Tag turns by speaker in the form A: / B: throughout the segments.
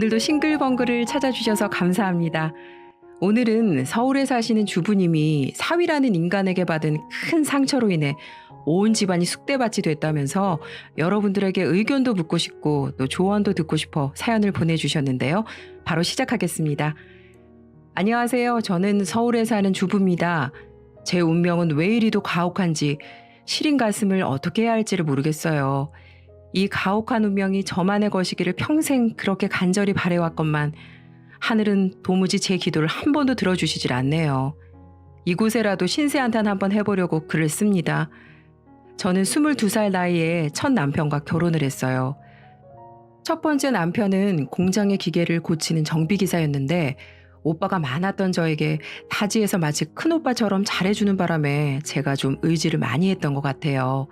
A: 오늘도 싱글벙글을 찾아주셔서 감사합니다. 오늘은 서울에 사시는 주부님이 사위라는 인간에게 받은 큰 상처로 인해 온 집안이 쑥대밭이 됐다면서 여러분들에게 의견도 묻고 싶고 또 조언도 듣고 싶어 사연을 보내주셨는데요. 바로 시작하겠습니다. 안녕하세요. 저는 서울에 사는 주부입니다. 제 운명은 왜 이리도 가혹한지 시린 가슴을 어떻게 해야 할지를 모르겠어요. 이 가혹한 운명이 저만의 것이기를 평생 그렇게 간절히 바래왔건만 하늘은 도무지 제 기도를 한 번도 들어주시질 않네요. 이곳에라도 신세한탄 한번 해보려고 글을 씁니다. 저는 22살 나이에 첫 남편과 결혼을 했어요. 첫 번째 남편은 공장의 기계를 고치는 정비기사였는데 오빠가 많았던 저에게 타지에서 마치 큰오빠처럼 잘해주는 바람에 제가 좀 의지를 많이 했던 것 같아요.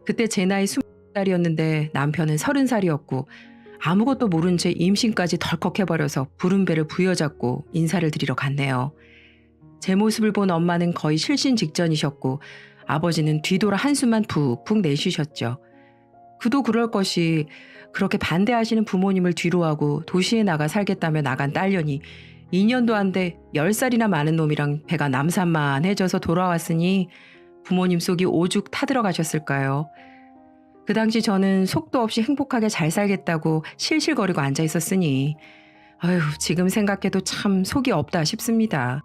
A: 그때 제 나이 20살이었는데 남편은 30살이었고 아무것도 모른 채 임신까지 덜컥 해버려서 부른 배를 부여잡고 인사를 드리러 갔네요. 제 모습을 본 엄마는 거의 실신 직전이셨고 아버지는 뒤돌아 한숨만 푹푹 내쉬셨죠. 그도 그럴 것이 그렇게 반대하시는 부모님을 뒤로하고 도시에 나가 살겠다며 나간 딸년이 2년도 안 돼 10살이나 많은 놈이랑 배가 남산만해져서 돌아왔으니 부모님 속이 오죽 타들어가셨을까요? 그 당시 저는 속도 없이 행복하게 잘 살겠다고 실실거리고 앉아 있었으니 아휴 지금 생각해도 참 속이 없다 싶습니다.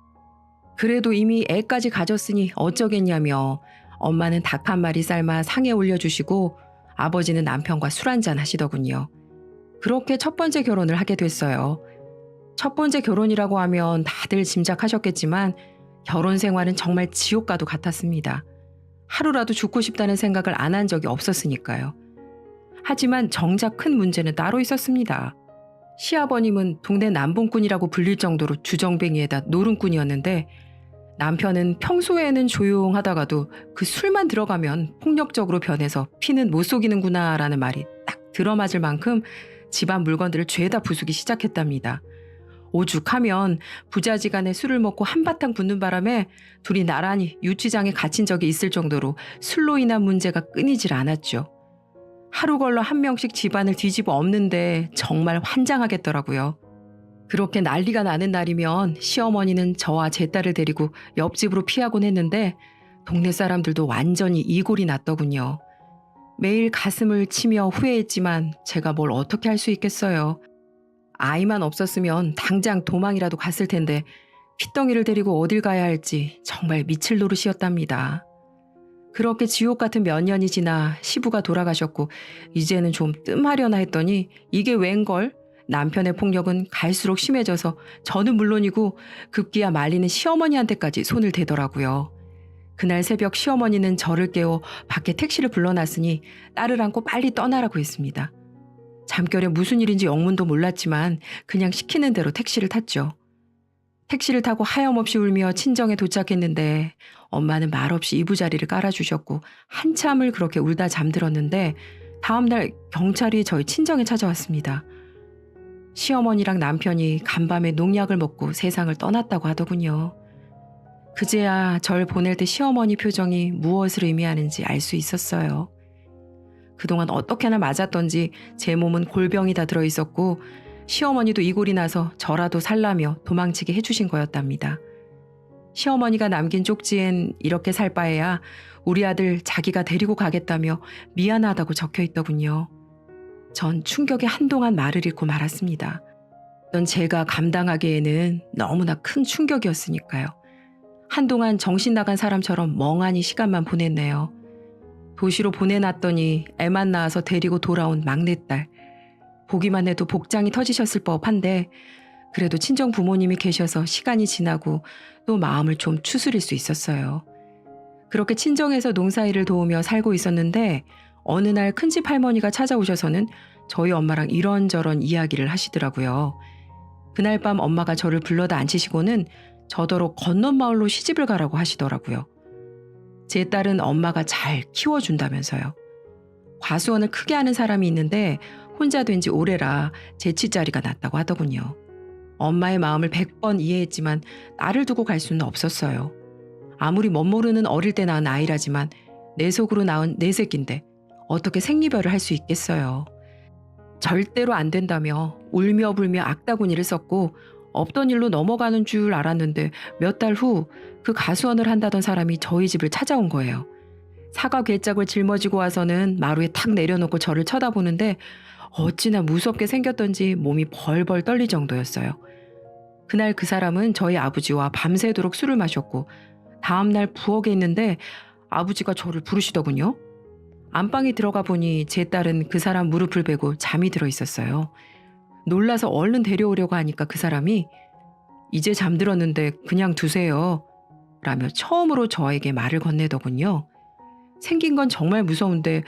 A: 그래도 이미 애까지 가졌으니 어쩌겠냐며 엄마는 닭 한 마리 삶아 상에 올려주시고 아버지는 남편과 술 한잔 하시더군요. 그렇게 첫 번째 결혼을 하게 됐어요. 첫 번째 결혼이라고 하면 다들 짐작하셨겠지만 결혼 생활은 정말 지옥과도 같았습니다. 하루라도 죽고 싶다는 생각을 안 한 적이 없었으니까요. 하지만 정작 큰 문제는 따로 있었습니다. 시아버님은 동네 남봉꾼이라고 불릴 정도로 주정뱅이에다 노름꾼이었는데 남편은 평소에는 조용하다가도 그 술만 들어가면 폭력적으로 변해서 피는 못 속이는구나 라는 말이 딱 들어맞을 만큼 집안 물건들을 죄다 부수기 시작했답니다. 오죽하면 부자지간에 술을 먹고 한바탕 붙는 바람에 둘이 나란히 유치장에 갇힌 적이 있을 정도로 술로 인한 문제가 끊이질 않았죠. 하루 걸러 한 명씩 집안을 뒤집어 엎는데 정말 환장하겠더라고요. 그렇게 난리가 나는 날이면 시어머니는 저와 제 딸을 데리고 옆집으로 피하곤 했는데 동네 사람들도 완전히 이골이 났더군요. 매일 가슴을 치며 후회했지만 제가 뭘 어떻게 할 수 있겠어요. 아이만 없었으면 당장 도망이라도 갔을 텐데 핏덩이를 데리고 어딜 가야 할지 정말 미칠 노릇이었답니다. 그렇게 지옥 같은 몇 년이 지나 시부가 돌아가셨고 이제는 좀 뜸하려나 했더니 이게 웬걸? 남편의 폭력은 갈수록 심해져서 저는 물론이고 급기야 말리는 시어머니한테까지 손을 대더라고요. 그날 새벽 시어머니는 저를 깨워 밖에 택시를 불러놨으니 딸을 안고 빨리 떠나라고 했습니다. 잠결에 무슨 일인지 영문도 몰랐지만 그냥 시키는 대로 택시를 탔죠. 택시를 타고 하염없이 울며 친정에 도착했는데 엄마는 말없이 이부자리를 깔아주셨고 한참을 그렇게 울다 잠들었는데 다음날 경찰이 저희 친정에 찾아왔습니다. 시어머니랑 남편이 간밤에 농약을 먹고 세상을 떠났다고 하더군요. 그제야 절 보낼 때 시어머니 표정이 무엇을 의미하는지 알 수 있었어요. 그동안 어떻게나 맞았던지 제 몸은 골병이 다 들어있었고 시어머니도 이골이 나서 저라도 살라며 도망치게 해주신 거였답니다. 시어머니가 남긴 쪽지엔 이렇게 살 바에야 우리 아들 자기가 데리고 가겠다며 미안하다고 적혀있더군요. 전 충격에 한동안 말을 잃고 말았습니다. 넌 제가 감당하기에는 너무나 큰 충격이었으니까요. 한동안 정신 나간 사람처럼 멍하니 시간만 보냈네요. 도시로 보내놨더니 애만 낳아서 데리고 돌아온 막내딸. 보기만 해도 복장이 터지셨을 법한데 그래도 친정 부모님이 계셔서 시간이 지나고 또 마음을 좀 추스릴 수 있었어요. 그렇게 친정에서 농사일을 도우며 살고 있었는데 어느 날 큰집 할머니가 찾아오셔서는 저희 엄마랑 이런저런 이야기를 하시더라고요. 그날 밤 엄마가 저를 불러다 앉히시고는 저더러 건넌 마을로 시집을 가라고 하시더라고요. 제 딸은 엄마가 잘 키워준다면서요. 과수원을 크게 하는 사람이 있는데 혼자 된 지 오래라 재치자리가 났다고 하더군요. 엄마의 마음을 100번 이해했지만 딸을 두고 갈 수는 없었어요. 아무리 멋모르는 어릴 때 낳은 아이라지만 내 속으로 낳은 내 새끼인데 어떻게 생리별을 할 수 있겠어요. 절대로 안 된다며 울며 불며 악다구니를 썼고 없던 일로 넘어가는 줄 알았는데 몇 달 후 그 가수원을 한다던 사람이 저희 집을 찾아온 거예요. 사과 괴짝을 짊어지고 와서는 마루에 탁 내려놓고 저를 쳐다보는데 어찌나 무섭게 생겼던지 몸이 벌벌 떨릴 정도였어요. 그날 그 사람은 저희 아버지와 밤새도록 술을 마셨고 다음날 부엌에 있는데 아버지가 저를 부르시더군요. 안방에 들어가 보니 제 딸은 그 사람 무릎을 베고 잠이 들어 있었어요. 놀라서 얼른 데려오려고 하니까 그 사람이 "이제 잠들었는데 그냥 두세요." 라며 처음으로 저에게 말을 건네더군요. 생긴 건 정말 무서운데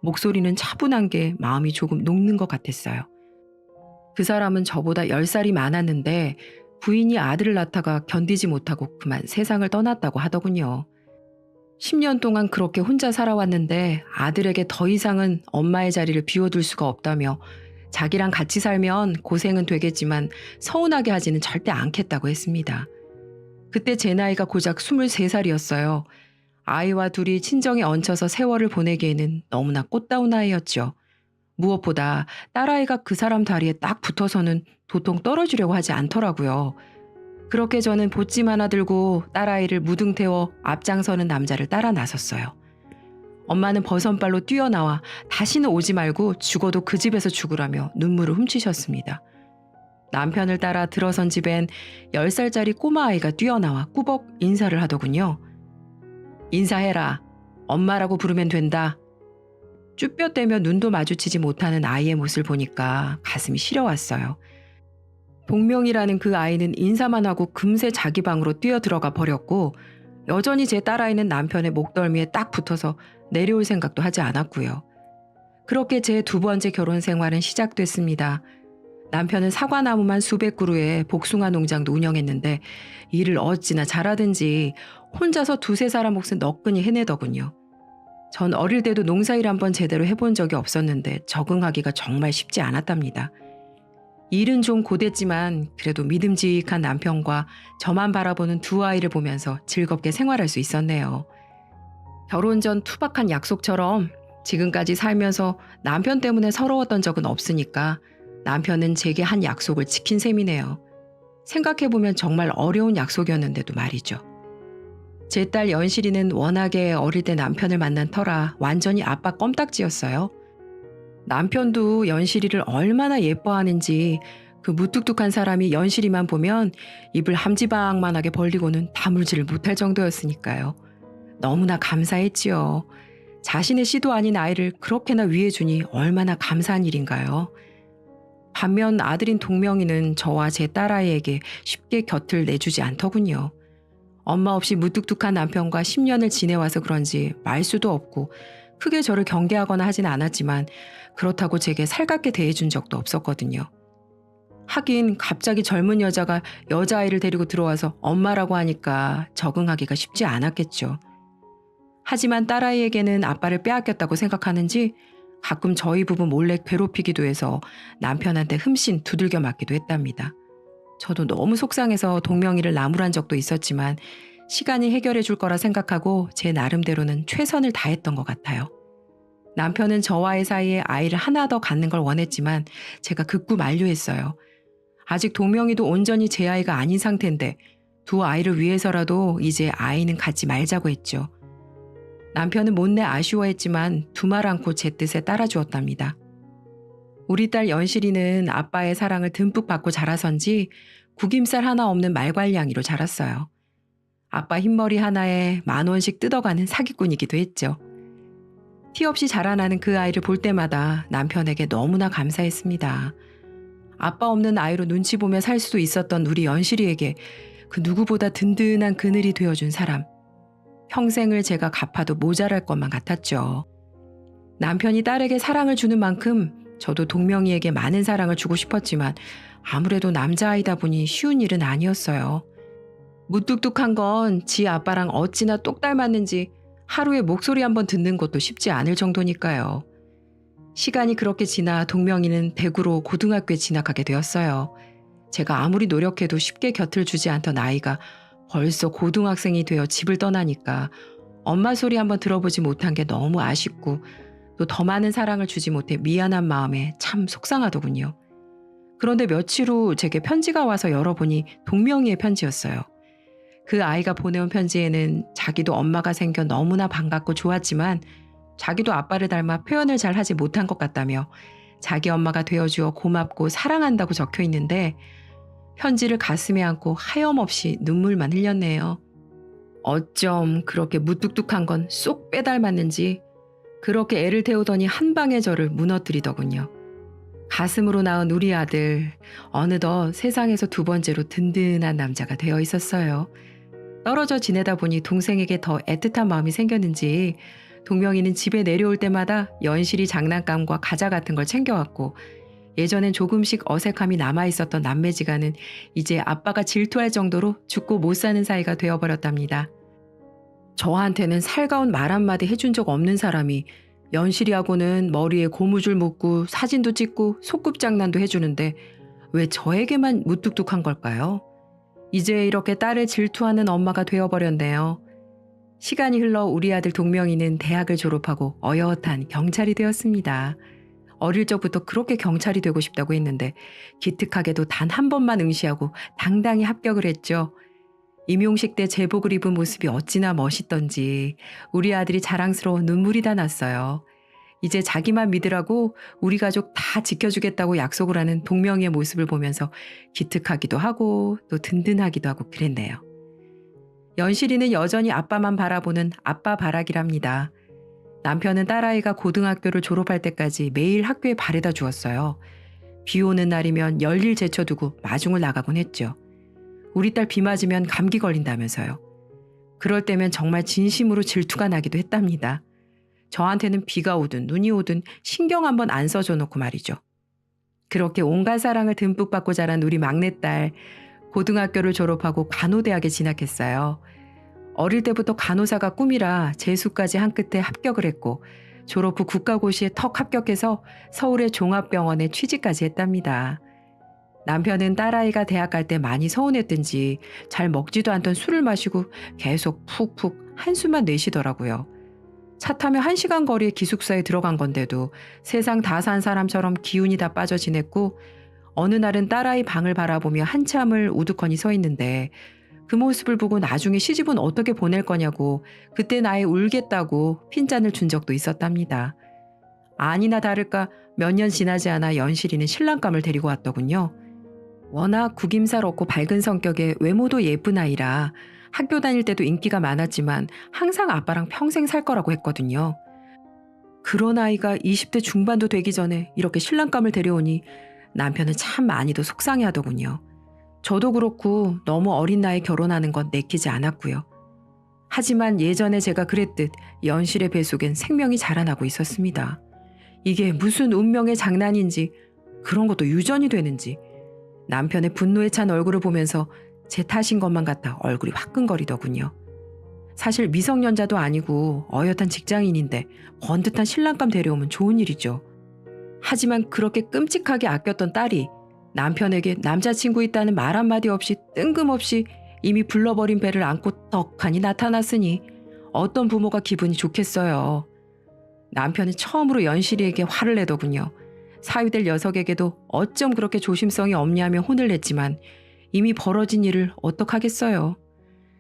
A: 목소리는 차분한 게 마음이 조금 녹는 것 같았어요. 그 사람은 저보다 10살이 많았는데 부인이 아들을 낳다가 견디지 못하고 그만 세상을 떠났다고 하더군요. 10년 동안 그렇게 혼자 살아왔는데 아들에게 더 이상은 엄마의 자리를 비워둘 수가 없다며 자기랑 같이 살면 고생은 되겠지만 서운하게 하지는 절대 않겠다고 했습니다. 그때 제 나이가 고작 23살이었어요. 아이와 둘이 친정에 얹혀서 세월을 보내기에는 너무나 꽃다운 나이였죠. 무엇보다 딸아이가 그 사람 다리에 딱 붙어서는 도통 떨어지려고 하지 않더라고요. 그렇게 저는 보찜 하나 들고 딸아이를 무등 태워 앞장서는 남자를 따라 나섰어요. 엄마는 버선발로 뛰어나와 다시는 오지 말고 죽어도 그 집에서 죽으라며 눈물을 훔치셨습니다. 남편을 따라 들어선 집엔 10살짜리 꼬마아이가 뛰어나와 꾸벅 인사를 하더군요. "인사해라. 엄마라고 부르면 된다." 쭈뼛대며 눈도 마주치지 못하는 아이의 모습을 보니까 가슴이 시려왔어요. 동명이라는 그 아이는 인사만 하고 금세 자기 방으로 뛰어들어가 버렸고 여전히 제 딸아이는 남편의 목덜미에 딱 붙어서 내려올 생각도 하지 않았고요. 그렇게 제 두 번째 결혼 생활은 시작됐습니다. 남편은 사과나무만 수백 그루에 복숭아 농장도 운영했는데 일을 어찌나 잘하든지 혼자서 두세 사람 몫은 너끈히 해내더군요. 전 어릴 때도 농사일 한번 제대로 해본 적이 없었는데 적응하기가 정말 쉽지 않았답니다. 일은 좀 고됐지만 그래도 믿음직한 남편과 저만 바라보는 두 아이를 보면서 즐겁게 생활할 수 있었네요. 결혼 전 투박한 약속처럼 지금까지 살면서 남편 때문에 서러웠던 적은 없으니까 남편은 제게 한 약속을 지킨 셈이네요. 생각해보면 정말 어려운 약속이었는데도 말이죠. 제 딸 연실이는 워낙에 어릴 때 남편을 만난 터라 완전히 아빠 껌딱지였어요. 남편도 연실이를 얼마나 예뻐하는지 그 무뚝뚝한 사람이 연실이만 보면 입을 함지박만하게 벌리고는 다물지를 못할 정도였으니까요. 너무나 감사했지요. 자신의 씨도 아닌 아이를 그렇게나 위해주니 얼마나 감사한 일인가요. 반면 아들인 동명이는 저와 제 딸아이에게 쉽게 곁을 내주지 않더군요. 엄마 없이 무뚝뚝한 남편과 10년을 지내와서 그런지 말수도 없고 크게 저를 경계하거나 하진 않았지만 그렇다고 제게 살갑게 대해준 적도 없었거든요. 하긴 갑자기 젊은 여자가 여자아이를 데리고 들어와서 엄마라고 하니까 적응하기가 쉽지 않았겠죠. 하지만 딸아이에게는 아빠를 빼앗겼다고 생각하는지 가끔 저희 부부 몰래 괴롭히기도 해서 남편한테 흠씬 두들겨 맞기도 했답니다. 저도 너무 속상해서 동명이를 나무란 적도 있었지만 시간이 해결해 줄 거라 생각하고 제 나름대로는 최선을 다했던 것 같아요. 남편은 저와의 사이에 아이를 하나 더 갖는 걸 원했지만 제가 극구 만류했어요. 아직 동명이도 온전히 제 아이가 아닌 상태인데 두 아이를 위해서라도 이제 아이는 갖지 말자고 했죠. 남편은 못내 아쉬워했지만 두말 않고 제 뜻에 따라주었답니다. 우리 딸 연실이는 아빠의 사랑을 듬뿍 받고 자라선지 구김살 하나 없는 말괄량이로 자랐어요. 아빠 흰머리 하나에 10,000원씩 뜯어가는 사기꾼이기도 했죠. 티 없이 자라나는 그 아이를 볼 때마다 남편에게 너무나 감사했습니다. 아빠 없는 아이로 눈치 보며 살 수도 있었던 우리 연실이에게 그 누구보다 든든한 그늘이 되어준 사람. 평생을 제가 갚아도 모자랄 것만 같았죠. 남편이 딸에게 사랑을 주는 만큼 저도 동명이에게 많은 사랑을 주고 싶었지만 아무래도 남자아이다 보니 쉬운 일은 아니었어요. 무뚝뚝한 건 지 아빠랑 어찌나 똑 닮았는지 하루에 목소리 한번 듣는 것도 쉽지 않을 정도니까요. 시간이 그렇게 지나 동명이는 대구로 고등학교에 진학하게 되었어요. 제가 아무리 노력해도 쉽게 곁을 주지 않던 아이가 벌써 고등학생이 되어 집을 떠나니까 엄마 소리 한번 들어보지 못한 게 너무 아쉽고 또 더 많은 사랑을 주지 못해 미안한 마음에 참 속상하더군요. 그런데 며칠 후 제게 편지가 와서 열어보니 동명이의 편지였어요. 그 아이가 보내온 편지에는 자기도 엄마가 생겨 너무나 반갑고 좋았지만 자기도 아빠를 닮아 표현을 잘 하지 못한 것 같다며 자기 엄마가 되어주어 고맙고 사랑한다고 적혀 있는데 편지를 가슴에 안고 하염없이 눈물만 흘렸네요. 어쩜 그렇게 무뚝뚝한 건 쏙 빼닮았는지 그렇게 애를 태우더니 한 방에 저를 무너뜨리더군요. 가슴으로 낳은 우리 아들, 어느덧 세상에서 두 번째로 든든한 남자가 되어 있었어요. 떨어져 지내다 보니 동생에게 더 애틋한 마음이 생겼는지 동명이는 집에 내려올 때마다 연실이 장난감과 과자 같은 걸 챙겨왔고 예전엔 조금씩 어색함이 남아있었던 남매지간은 이제 아빠가 질투할 정도로 죽고 못 사는 사이가 되어버렸답니다. 저한테는 살가운 말 한마디 해준 적 없는 사람이 연실이하고는 머리에 고무줄 묶고 사진도 찍고 소꿉장난도 해주는데 왜 저에게만 무뚝뚝한 걸까요? 이제 이렇게 딸을 질투하는 엄마가 되어버렸네요. 시간이 흘러 우리 아들 동명이는 대학을 졸업하고 어엿한 경찰이 되었습니다. 어릴 적부터 그렇게 경찰이 되고 싶다고 했는데 기특하게도 단 한 번만 응시하고 당당히 합격을 했죠. 임용식 때 제복을 입은 모습이 어찌나 멋있던지 우리 아들이 자랑스러워 눈물이 다 났어요. 이제 자기만 믿으라고 우리 가족 다 지켜주겠다고 약속을 하는 동명이의 모습을 보면서 기특하기도 하고 또 든든하기도 하고 그랬네요. 연실이는 여전히 아빠만 바라보는 아빠 바라기랍니다. 남편은 딸아이가 고등학교를 졸업할 때까지 매일 학교에 바래다 주었어요. 비 오는 날이면 열일 제쳐두고 마중을 나가곤 했죠. 우리 딸 비 맞으면 감기 걸린다면서요. 그럴 때면 정말 진심으로 질투가 나기도 했답니다. 저한테는 비가 오든 눈이 오든 신경 한번 안 써줘 놓고 말이죠. 그렇게 온갖 사랑을 듬뿍 받고 자란 우리 막내딸, 고등학교를 졸업하고 간호대학에 진학했어요. 어릴 때부터 간호사가 꿈이라 재수까지 한 끝에 합격을 했고 졸업 후 국가고시에 턱 합격해서 서울의 종합병원에 취직까지 했답니다. 남편은 딸아이가 대학 갈 때 많이 서운했든지 잘 먹지도 않던 술을 마시고 계속 푹푹 한숨만 내쉬더라고요. 차 타며 1시간 거리의 기숙사에 들어간 건데도 세상 다 산 사람처럼 기운이 다 빠져 지냈고 어느 날은 딸아이 방을 바라보며 한참을 우두커니 서 있는데 그 모습을 보고 나중에 시집은 어떻게 보낼 거냐고 그때 나에 울겠다고 핀잔을 준 적도 있었답니다. 아니나 다를까 몇 년 지나지 않아 연실이는 신랑감을 데리고 왔더군요. 워낙 구김살없고 밝은 성격에 외모도 예쁜 아이라 학교 다닐 때도 인기가 많았지만 항상 아빠랑 평생 살 거라고 했거든요. 그런 아이가 20대 중반도 되기 전에 이렇게 신랑감을 데려오니 남편은 참 많이도 속상해하더군요. 저도 그렇고 너무 어린 나이에 결혼하는 건 내키지 않았고요. 하지만 예전에 제가 그랬듯 연실의 뱃속엔 생명이 자라나고 있었습니다. 이게 무슨 운명의 장난인지 그런 것도 유전이 되는지 남편의 분노에 찬 얼굴을 보면서 제 탓인 것만 같아 얼굴이 화끈거리더군요. 사실 미성년자도 아니고 어엿한 직장인인데 번듯한 신랑감 데려오면 좋은 일이죠. 하지만 그렇게 끔찍하게 아꼈던 딸이 남편에게 남자친구 있다는 말 한마디 없이 뜬금없이 이미 불러버린 배를 안고 떡하니 나타났으니 어떤 부모가 기분이 좋겠어요. 남편이 처음으로 연실이에게 화를 내더군요. 사위될 녀석에게도 어쩜 그렇게 조심성이 없냐며 혼을 냈지만 이미 벌어진 일을 어떡하겠어요.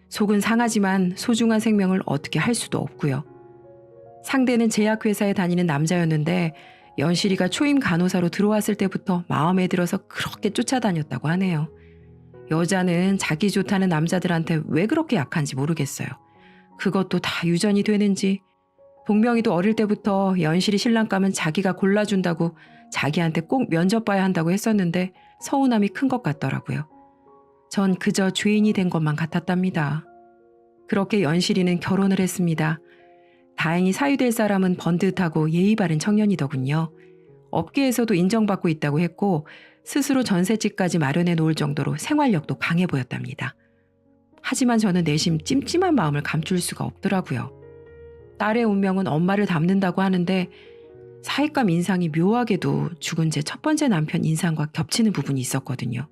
A: 속은 상하지만 소중한 생명을 어떻게 할 수도 없고요. 상대는 제약회사에 다니는 남자였는데 연실이가 초임 간호사로 들어왔을 때부터 마음에 들어서 그렇게 쫓아다녔다고 하네요. 여자는 자기 좋다는 남자들한테 왜 그렇게 약한지 모르겠어요. 그것도 다 유전이 되는지. 동명이도 어릴 때부터 연실이 신랑감은 자기가 골라준다고 자기한테 꼭 면접 봐야 한다고 했었는데 서운함이 큰 것 같더라고요. 전 그저 죄인이 된 것만 같았답니다. 그렇게 연실이는 결혼을 했습니다. 다행히 사위될 사람은 번듯하고 예의 바른 청년이더군요. 업계에서도 인정받고 있다고 했고 스스로 전셋집까지 마련해 놓을 정도로 생활력도 강해 보였답니다. 하지만 저는 내심 찜찜한 마음을 감출 수가 없더라고요. 딸의 운명은 엄마를 닮는다고 하는데 사윗감 인상이 묘하게도 죽은 제 첫 번째 남편 인상과 겹치는 부분이 있었거든요.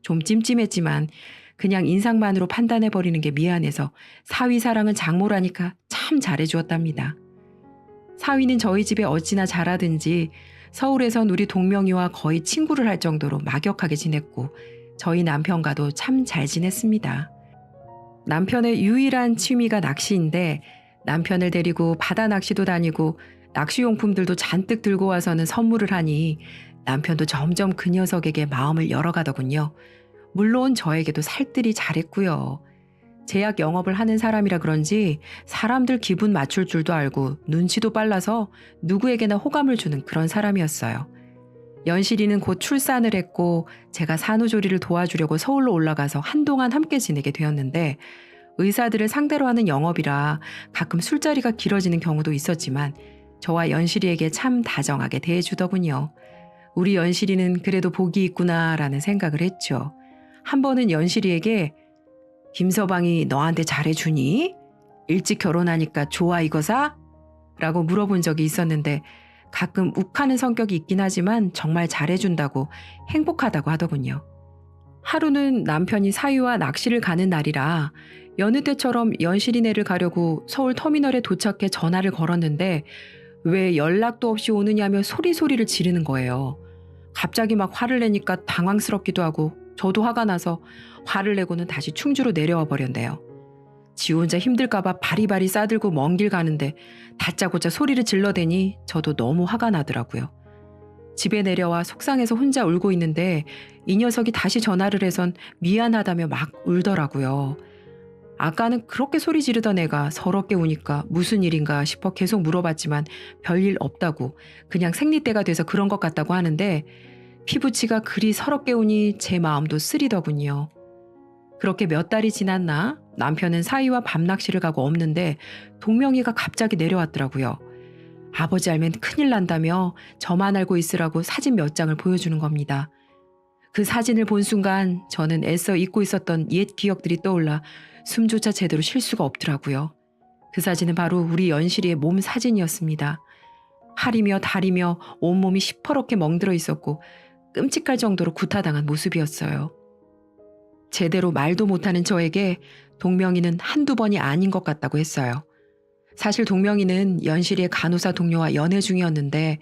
A: 좀 찜찜했지만 그냥 인상만으로 판단해버리는 게 미안해서 사위 사랑은 장모라니까 참 잘해주었답니다. 사위는 저희 집에 어찌나 잘하든지 서울에선 우리 동명이와 거의 친구를 할 정도로 막역하게 지냈고 저희 남편과도 참 잘 지냈습니다. 남편의 유일한 취미가 낚시인데 남편을 데리고 바다 낚시도 다니고 낚시용품들도 잔뜩 들고 와서는 선물을 하니 남편도 점점 그 녀석에게 마음을 열어가더군요. 물론 저에게도 살뜰히 잘했고요. 제약 영업을 하는 사람이라 그런지 사람들 기분 맞출 줄도 알고 눈치도 빨라서 누구에게나 호감을 주는 그런 사람이었어요. 연실이는 곧 출산을 했고 제가 산후조리를 도와주려고 서울로 올라가서 한동안 함께 지내게 되었는데 의사들을 상대로 하는 영업이라 가끔 술자리가 길어지는 경우도 있었지만 저와 연실이에게 참 다정하게 대해주더군요. 우리 연실이는 그래도 복이 있구나라는 생각을 했죠. 한 번은 연실이에게 김서방이 너한테 잘해주니? 일찍 결혼하니까 좋아 이거사? 라고 물어본 적이 있었는데 가끔 욱하는 성격이 있긴 하지만 정말 잘해준다고 행복하다고 하더군요. 하루는 남편이 사위와 낚시를 가는 날이라 여느 때처럼 연실이네를 가려고 서울 터미널에 도착해 전화를 걸었는데 왜 연락도 없이 오느냐며 소리를 지르는 거예요. 갑자기 막 화를 내니까 당황스럽기도 하고 저도 화가 나서 화를 내고는 다시 충주로 내려와 버렸네요. 지 혼자 힘들까봐 바리바리 싸들고 먼 길 가는데 다짜고짜 소리를 질러대니 저도 너무 화가 나더라고요. 집에 내려와 속상해서 혼자 울고 있는데 이 녀석이 다시 전화를 해선 미안하다며 막 울더라고요. 아까는 그렇게 소리 지르던 애가 서럽게 우니까 무슨 일인가 싶어 계속 물어봤지만 별일 없다고 그냥 생리대가 돼서 그런 것 같다고 하는데 피부치가 그리 서럽게 우니 제 마음도 쓰리더군요. 그렇게 몇 달이 지났나 남편은 사위와 밤낚시를 가고 없는데 동명이가 갑자기 내려왔더라고요. 아버지 알면 큰일 난다며 저만 알고 있으라고 사진 몇 장을 보여주는 겁니다. 그 사진을 본 순간 저는 애써 잊고 있었던 옛 기억들이 떠올라 숨조차 제대로 쉴 수가 없더라고요. 그 사진은 바로 우리 연실이의 몸 사진이었습니다. 팔이며 다리며 온몸이 시퍼렇게 멍들어 있었고 끔찍할 정도로 구타당한 모습이었어요. 제대로 말도 못하는 저에게 동명이는 한두 번이 아닌 것 같다고 했어요. 사실 동명이는 연실이의 간호사 동료와 연애 중이었는데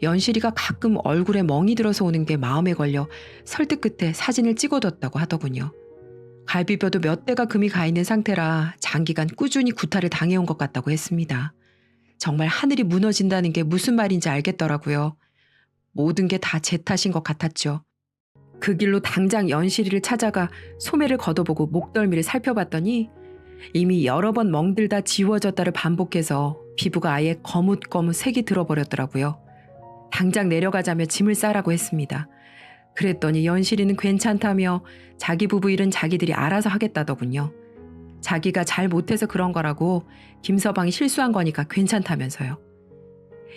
A: 연실이가 가끔 얼굴에 멍이 들어서 오는 게 마음에 걸려 설득 끝에 사진을 찍어뒀다고 하더군요. 갈비뼈도 몇 대가 금이 가 있는 상태라 장기간 꾸준히 구타를 당해온 것 같다고 했습니다. 정말 하늘이 무너진다는 게 무슨 말인지 알겠더라고요. 모든 게 다 제 탓인 것 같았죠. 그 길로 당장 연실이를 찾아가 소매를 걷어보고 목덜미를 살펴봤더니 이미 여러 번 멍들다 지워졌다를 반복해서 피부가 아예 거뭇거뭇 색이 들어버렸더라고요. 당장 내려가자며 짐을 싸라고 했습니다. 그랬더니 연실이는 괜찮다며 자기 부부 일은 자기들이 알아서 하겠다더군요. 자기가 잘 못해서 그런 거라고 김서방이 실수한 거니까 괜찮다면서요.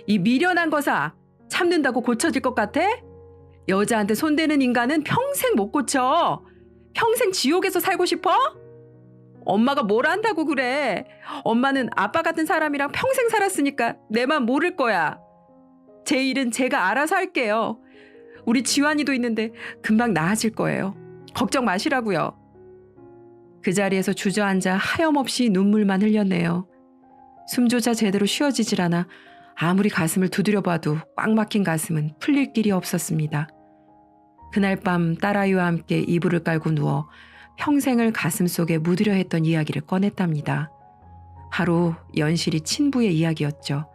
A: 이 미련한 거사 참는다고 고쳐질 것 같아? 여자한테 손대는 인간은 평생 못 고쳐. 평생 지옥에서 살고 싶어? 엄마가 뭘 안다고 그래. 엄마는 아빠 같은 사람이랑 평생 살았으니까 내 맘 모를 거야. 제 일은 제가 알아서 할게요. 우리 지환이도 있는데 금방 나아질 거예요. 걱정 마시라고요. 그 자리에서 주저앉아 하염없이 눈물만 흘렸네요. 숨조차 제대로 쉬어지질 않아 아무리 가슴을 두드려 봐도 꽉 막힌 가슴은 풀릴 길이 없었습니다. 그날 밤 딸아이와 함께 이불을 깔고 누워 평생을 가슴속에 묻으려 했던 이야기를 꺼냈답니다. 바로 연실이 친부의 이야기였죠.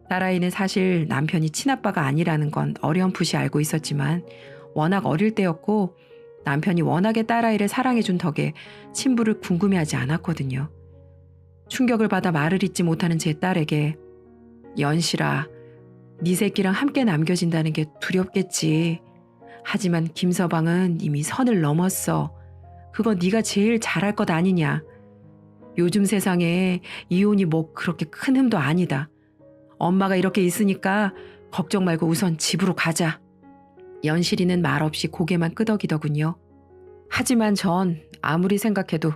A: 딸아이는 사실 남편이 친아빠가 아니라는 건 어렴풋이 알고 있었지만 워낙 어릴 때였고 남편이 워낙에 딸아이를 사랑해준 덕에 친부를 궁금해하지 않았거든요. 충격을 받아 말을 잇지 못하는 제 딸에게 연실아, 네 새끼랑 함께 남겨진다는 게 두렵겠지. 하지만 김서방은 이미 선을 넘었어. 그거 네가 제일 잘할 것 아니냐. 요즘 세상에 이혼이 뭐 그렇게 큰 흠도 아니다. 엄마가 이렇게 있으니까 걱정 말고 우선 집으로 가자. 연실이는 말없이 고개만 끄덕이더군요. 하지만 전 아무리 생각해도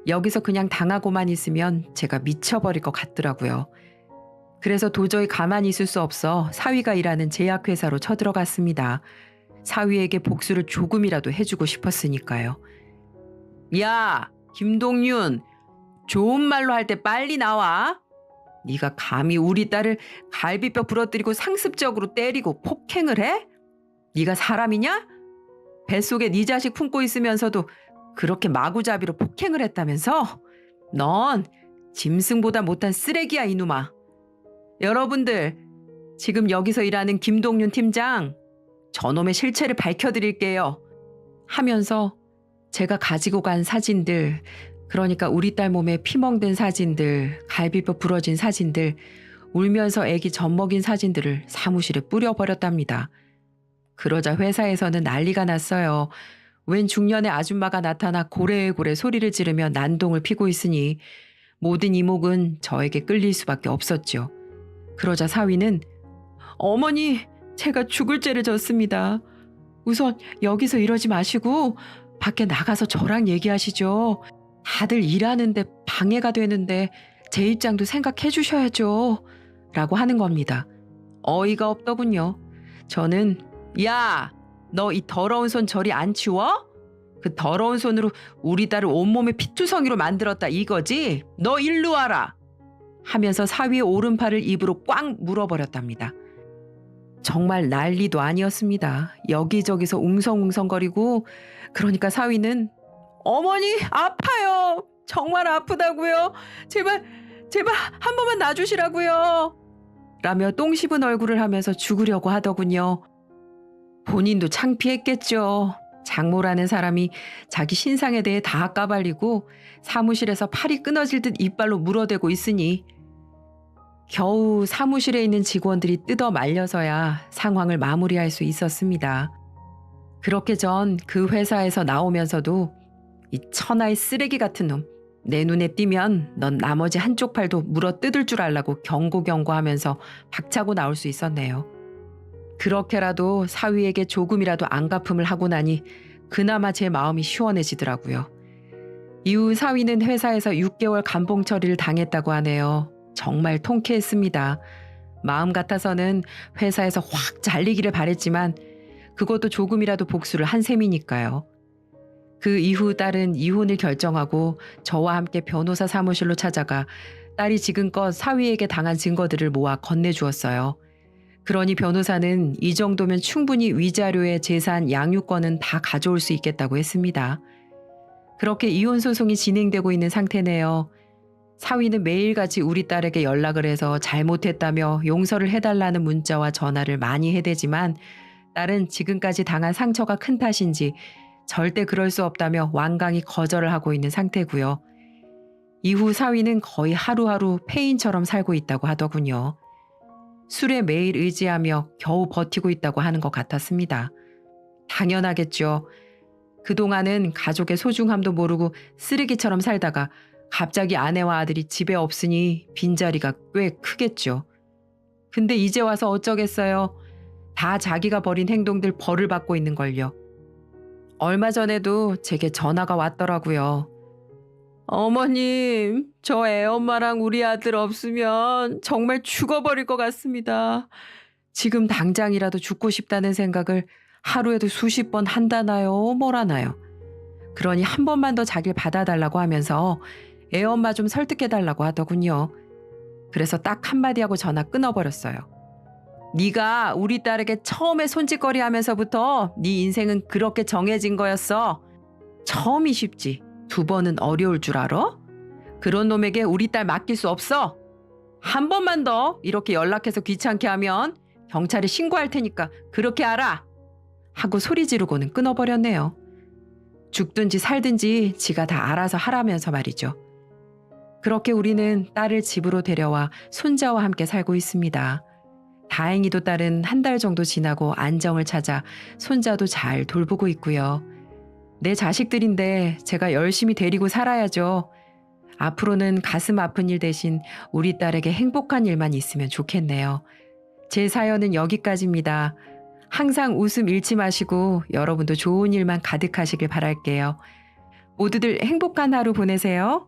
A: 여기서 그냥 당하고만 있으면 제가 미쳐버릴 것 같더라고요. 그래서 도저히 가만히 있을 수 없어 사위가 일하는 제약회사로 쳐들어갔습니다. 사위에게 복수를 조금이라도 해주고 싶었으니까요. 야, 김동윤, 좋은 말로 할 때 빨리 나와. 네가 감히 우리 딸을 갈비뼈 부러뜨리고 상습적으로 때리고 폭행을 해? 네가 사람이냐? 뱃속에 네 자식 품고 있으면서도 그렇게 마구잡이로 폭행을 했다면서? 넌 짐승보다 못한 쓰레기야, 이놈아. 여러분들, 지금 여기서 일하는 김동윤 팀장, 저놈의 실체를 밝혀드릴게요. 하면서 제가 가지고 간 사진들, 그러니까 우리 딸 몸에 피멍든 사진들, 갈비뼈 부러진 사진들, 울면서 애기 젖먹인 사진들을 사무실에 뿌려버렸답니다. 그러자 회사에서는 난리가 났어요. 웬 중년의 아줌마가 나타나 고래고래 소리를 지르며 난동을 피고 있으니 모든 이목은 저에게 끌릴 수밖에 없었죠. 그러자 사위는 어머니, 제가 죽을 죄를 졌습니다. 우선 여기서 이러지 마시고 밖에 나가서 저랑 얘기하시죠. 다들 일하는데 방해가 되는데 제 입장도 생각해 주셔야죠. 라고 하는 겁니다. 어이가 없더군요. 저는 야, 너 이 더러운 손 저리 안 치워? 그 더러운 손으로 우리 딸을 온몸에 피투성이로 만들었다 이거지? 너 일로 와라. 하면서 사위의 오른팔을 입으로 꽉 물어버렸답니다. 정말 난리도 아니었습니다. 여기저기서 웅성웅성거리고 그러니까 사위는 어머니 아파요. 정말 아프다고요. 제발 한 번만 놔주시라고요. 라며 똥 씹은 얼굴을 하면서 죽으려고 하더군요. 본인도 창피했겠죠. 장모라는 사람이 자기 신상에 대해 다 까발리고 사무실에서 팔이 끊어질 듯 이빨로 물어대고 있으니 겨우 사무실에 있는 직원들이 뜯어 말려서야 상황을 마무리할 수 있었습니다. 그렇게 전 그 회사에서 나오면서도 이 천하의 쓰레기 같은 놈, 내 눈에 띄면 넌 나머지 한쪽 팔도 물어 뜯을 줄 알라고 경고하면서 박차고 나올 수 있었네요. 그렇게라도 사위에게 조금이라도 안갚음을 하고 나니 그나마 제 마음이 시원해지더라고요. 이후 사위는 회사에서 6개월 감봉 처리를 당했다고 하네요. 정말 통쾌했습니다. 마음 같아서는 회사에서 확 잘리기를 바랬지만 그것도 조금이라도 복수를 한 셈이니까요. 그 이후 딸은 이혼을 결정하고 저와 함께 변호사 사무실로 찾아가 딸이 지금껏 사위에게 당한 증거들을 모아 건네주었어요. 그러니 변호사는 이 정도면 충분히 위자료의 재산 양육권은 다 가져올 수 있겠다고 했습니다. 그렇게 이혼 소송이 진행되고 있는 상태네요. 사위는 매일같이 우리 딸에게 연락을 해서 잘못했다며 용서를 해달라는 문자와 전화를 많이 해대지만 딸은 지금까지 당한 상처가 큰 탓인지 절대 그럴 수 없다며 완강히 거절을 하고 있는 상태고요. 이후 사위는 거의 하루하루 폐인처럼 살고 있다고 하더군요. 술에 매일 의지하며 겨우 버티고 있다고 하는 것 같았습니다. 당연하겠죠. 그동안은 가족의 소중함도 모르고 쓰레기처럼 살다가 갑자기 아내와 아들이 집에 없으니 빈자리가 꽤 크겠죠. 근데 이제 와서 어쩌겠어요. 다 자기가 벌인 행동들 벌을 받고 있는 걸요. 얼마 전에도 제게 전화가 왔더라고요. 어머님, 저 애엄마랑 우리 아들 없으면 정말 죽어버릴 것 같습니다. 지금 당장이라도 죽고 싶다는 생각을 하루에도 수십 번 한다나요, 뭐라나요. 그러니 한 번만 더 자길 받아달라고 하면서 애엄마 좀 설득해달라고 하더군요. 그래서 딱 한마디 하고 전화 끊어버렸어요. 네가 우리 딸에게 처음에 손짓거리 하면서부터 네 인생은 그렇게 정해진 거였어. 처음이 쉽지. 두 번은 어려울 줄 알아? 그런 놈에게 우리 딸 맡길 수 없어. 한 번만 더 이렇게 연락해서 귀찮게 하면 경찰에 신고할 테니까 그렇게 알아. 하고 소리 지르고는 끊어버렸네요. 죽든지 살든지 지가 다 알아서 하라면서 말이죠. 그렇게 우리는 딸을 집으로 데려와 손자와 함께 살고 있습니다. 다행히도 딸은 한 달 정도 지나고 안정을 찾아 손자도 잘 돌보고 있고요. 내 자식들인데 제가 열심히 데리고 살아야죠. 앞으로는 가슴 아픈 일 대신 우리 딸에게 행복한 일만 있으면 좋겠네요. 제 사연은 여기까지입니다. 항상 웃음 잃지 마시고 여러분도 좋은 일만 가득하시길 바랄게요. 모두들 행복한 하루 보내세요.